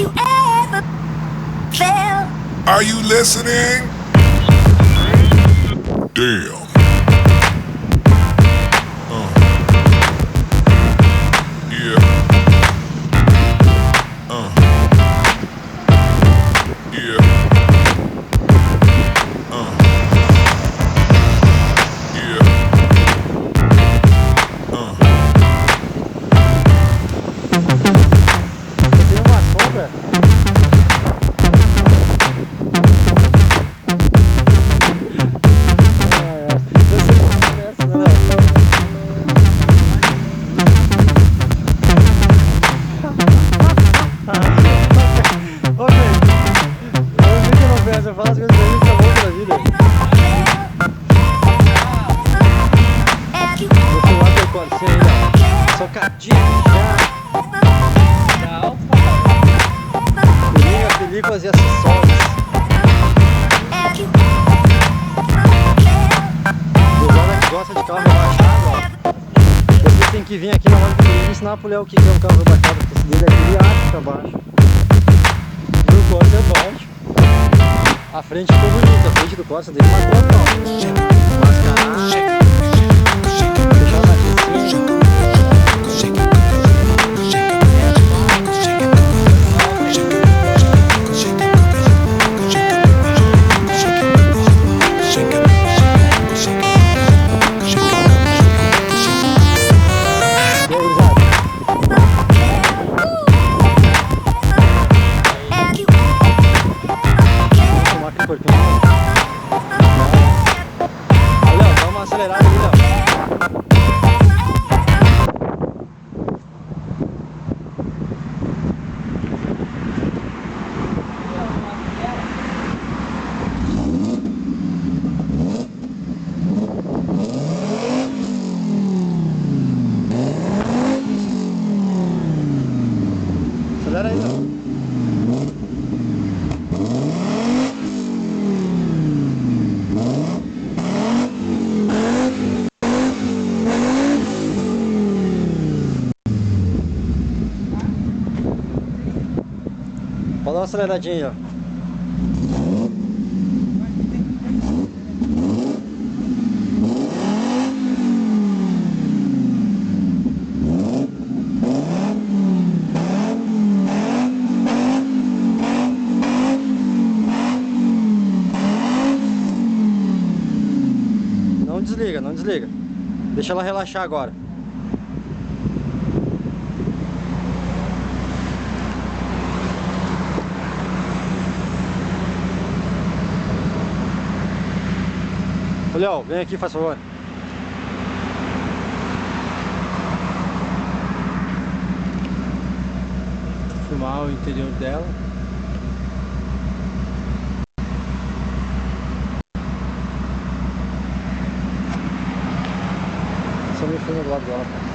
you ever felt? Are you listening? Damn. Yeah. Yeah. Yeah. Tem uma sombra. Ô, velho, eu vi que eu não penso, eu falo as coisas pra mim, tá louco da vida. Vou filmar teu corcinho aí, ó. Socadinho já. Linha, películas e acessórios. Gurizada que gosta de carro rebaixado, ó. Você tem que vir aqui na loja do Corinthians e ensinar pro Léo o que é um carro rebaixado, porque esse dele aqui ele acha pra baixo. E o Corsa é baixo. A frente ficou bonita, a frente do Corsa dele matou a pau. Mascarar. Deixar na piscina. Léo, dá uma acelerada ali, Léo. Acelera aí, Léo. Pode dar uma aceleradinha aí, ó. Não desliga, não desliga. Deixa ela relaxar agora. Ô, Léo, vem aqui, faz favor. Vou filmar o interior dela. Só me filma do lado dela, cara.